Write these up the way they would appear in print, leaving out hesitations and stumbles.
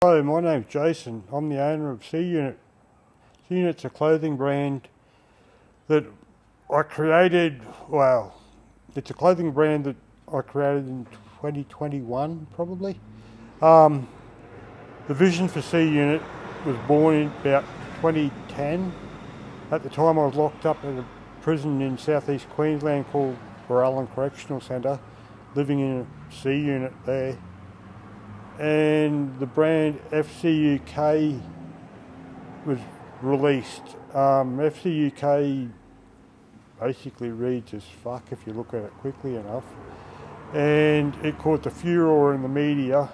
Hello, my name's Jason. I'm the owner of C-UNiT. C-UNIT's a clothing brand that I created, it's a clothing brand that I created in 2021 probably. The vision for C-UNiT was born in about 2010. At the time I was locked up in a prison in southeast Queensland called Barallan Correctional Centre, living in a C-UNiT there. And the brand FC-UK was released. FC-UK basically reads as fuck if you look at it quickly enough. And it caused a furore in the media.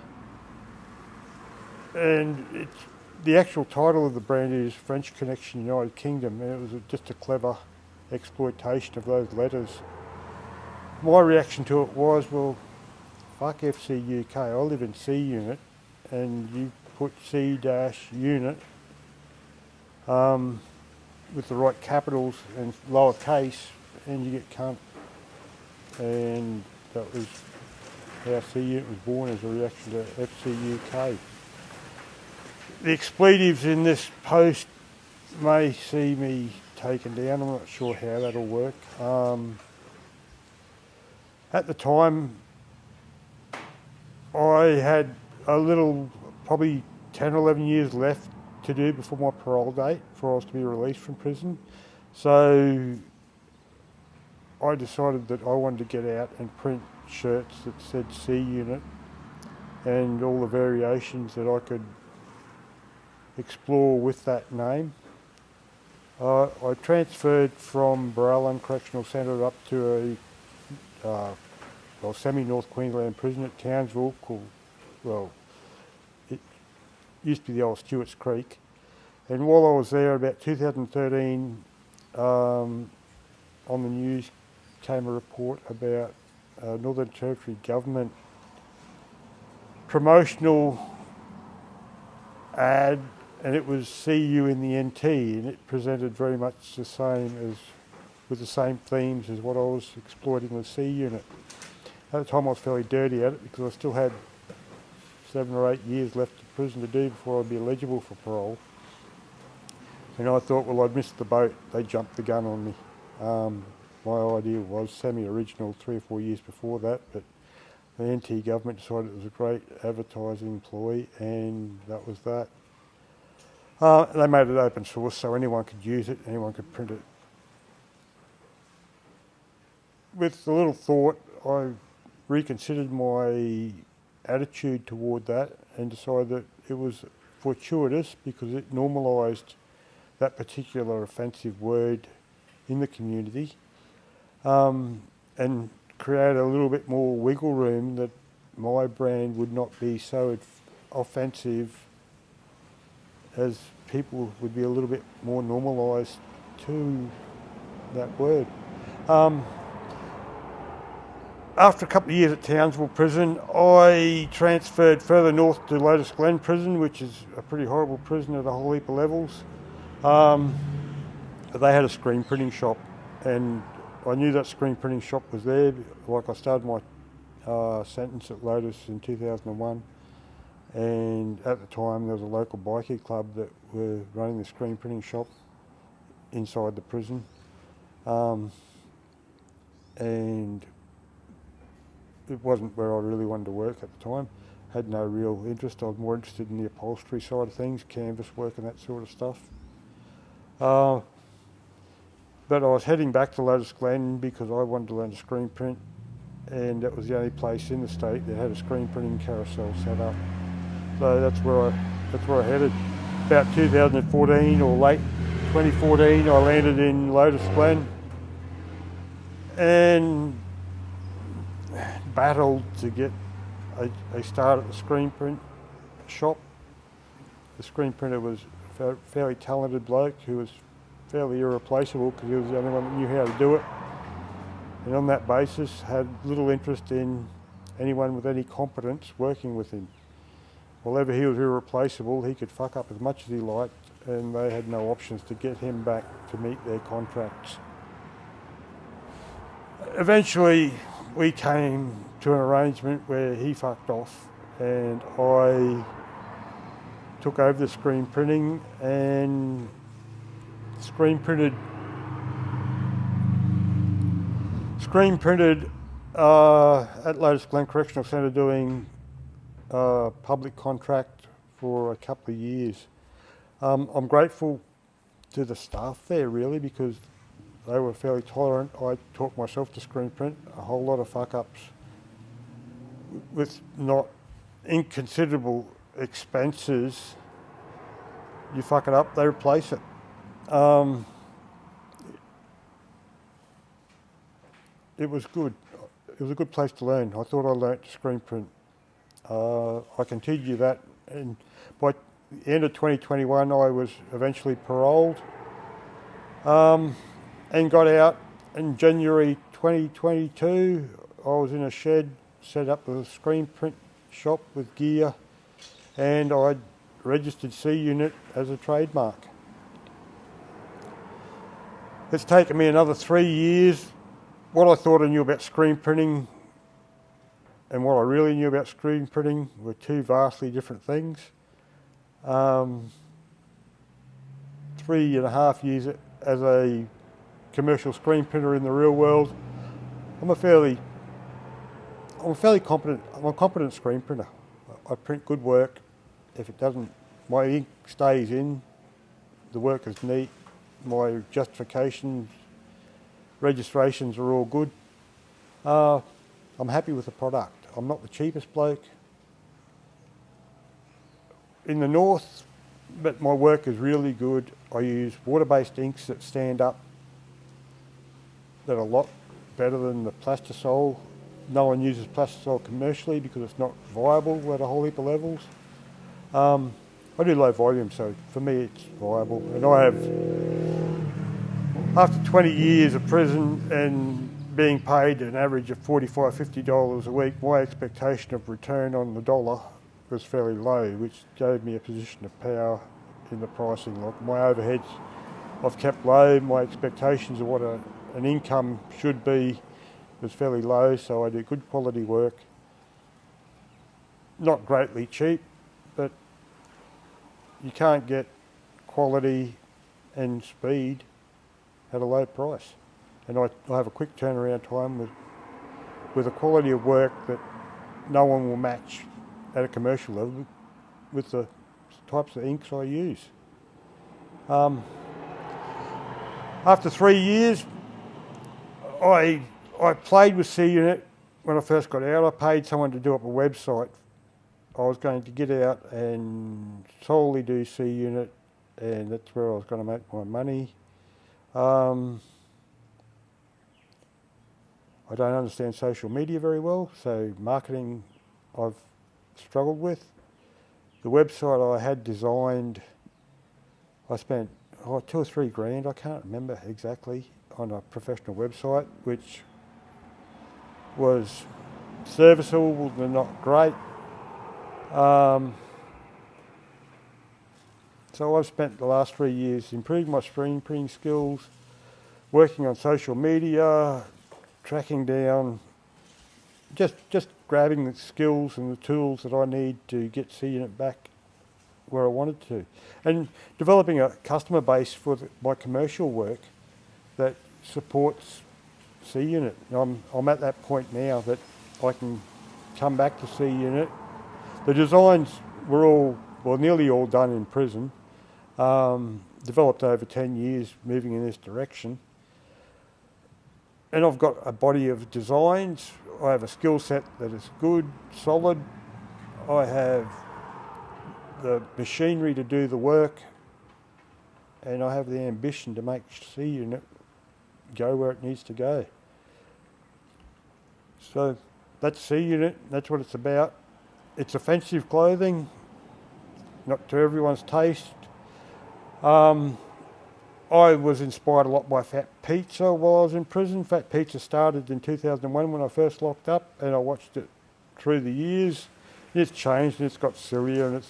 And the actual title of the brand is French Connection United Kingdom, and it was just a clever exploitation of those letters. My reaction to it was, well, fuck FC-UK, I live in C-UNiT, and you put C-UNIT with the right capitals and lowercase, and you get cunt. And that was how C-UNiT was born, as a reaction to FC-UK. The expletives in this post may see me taken down. I'm not sure how that'll work. At the time, I had a little, probably 10 or 11 years left to do before my parole date, before I was to be released from prison. So I decided that I wanted to get out and print shirts that said C-UNiT and all the variations that I could explore with that name. I transferred from Barallan Correctional Centre up to a semi-North Queensland prison at Townsville called, it used to be the old Stewart's Creek. And while I was there, about 2013, on the news came a report about Northern Territory Government promotional ad, and it was "See You in the NT," and it presented very much the same with the same themes as what I was exploiting with C-UNiT. At the time I was fairly dirty at it because I still had 7 or 8 years left in prison to do before I'd be eligible for parole. And I thought, well, I'd missed the boat. They jumped the gun on me. My idea was semi-original 3 or 4 years before that, but the NT government decided it was a great advertising ploy, and that was that. They made it open source so anyone could use it, anyone could print it. With a little thought, I reconsidered my attitude toward that and decided that it was fortuitous because it normalised that particular offensive word in the community, and created a little bit more wiggle room that my brand would not be so offensive, as people would be a little bit more normalised to that word. After a couple of years at Townsville Prison, I transferred further north to Lotus Glen Prison, which is a pretty horrible prison at a whole heap of levels. They had a screen printing shop, and I knew that screen printing shop was there. Like, I started my sentence at Lotus in 2001, and at the time there was a local bikie club that were running the screen printing shop inside the prison. And it wasn't where I really wanted to work at the time. Had no real interest. I was more interested in the upholstery side of things, canvas work and that sort of stuff. But I was heading back to Lotus Glen because I wanted to learn to screen print, and that was the only place in the state that had a screen printing carousel set up. So that's where I headed. About 2014 or late 2014, I landed in Lotus Glen and battled to get a start at the screen print shop. The screen printer was a fairly talented bloke who was fairly irreplaceable because he was the only one that knew how to do it. And on that basis, had little interest in anyone with any competence working with him. Whenever he was irreplaceable, he could fuck up as much as he liked, and they had no options to get him back to meet their contracts. Eventually, we came to an arrangement where he fucked off, and I took over the screen printing and screen printed at Lotus Glen Correctional Centre doing public contract for a couple of years. I'm grateful to the staff there really because they were fairly tolerant. I taught myself to screen print, a whole lot of fuck ups with not inconsiderable expenses. You fuck it up, they replace it. It was good. It was a good place to learn. I thought I learnt to screen print. I continued that, and by the end of 2021 I was eventually paroled and got out. In January 2022 I was in a shed, set up a screen print shop with gear, and I'd registered C-UNiT as a trademark. It's taken me another 3 years. What I thought I knew about screen printing and what I really knew about screen printing were two vastly different things. 3.5 years as a commercial screen printer in the real world, I'm a fairly competent. I'm a competent screen printer. I print good work. If it doesn't, my ink stays in. The work is neat. My justifications, registrations are all good. I'm happy with the product. I'm not the cheapest bloke in the north, but my work is really good. I use water-based inks that stand up, that are a lot better than the plastisol. No one uses plastisol commercially because it's not viable at a whole heap of levels. I do low volume, so for me it's viable. And I have, after 20 years of prison and being paid an average of $45, $50 a week, my expectation of return on the dollar was fairly low, which gave me a position of power in the pricing. Like my overheads I've kept low, my expectations of what an income should be was fairly low, so I do good quality work. Not greatly cheap, but you can't get quality and speed at a low price. And I have a quick turnaround time with a quality of work that no one will match at a commercial level with the types of inks I use. After 3 years, I played with C-UNiT. When I first got out, I paid someone to do up a website. I was going to get out and solely do C-UNiT, and that's where I was going to make my money. I don't understand social media very well, so marketing I've struggled with. The website I had designed, I spent $2 or $3 grand, I can't remember exactly, on a professional website, which was serviceable but not great. So I've spent the last 3 years improving my screen printing skills, working on social media, tracking down, just grabbing the skills and the tools that I need to get C-UNiT back where I wanted to, and developing a customer base for my commercial work that supports C-UNiT. I'm at that point now that I can come back to C-UNiT. The designs were nearly all done in prison, developed over 10 years moving in this direction. And I've got a body of designs. I have a skill set that is good, solid. I have the machinery to do the work, and I have the ambition to make C-UNiT go where it needs to go. So that's C-UNiT, that's what it's about. It's offensive clothing, not to everyone's taste. I was inspired a lot by Fat Pizza while I was in prison. Fat Pizza started in 2001 when I first locked up, and I watched it through the years. It's changed and it's got sillier, and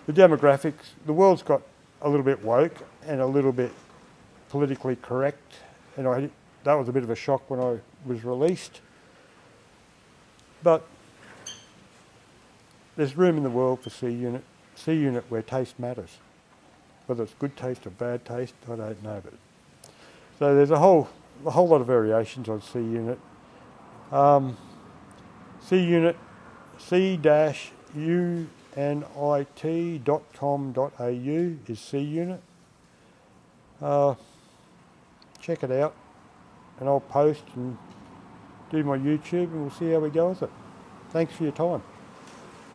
the demographics, the world's got a little bit woke and a little bit politically correct, and that was a bit of a shock when I was released. But there's room in the world for C-UNiT. C-UNiT where taste matters. Whether it's good taste or bad taste, I don't know. But so there's a whole lot of variations on C-UNiT. C-UNiT, c-unit.com.au is C-UNiT. Check it out, and I'll post and do my YouTube, and we'll see how we go with it. Thanks for your time.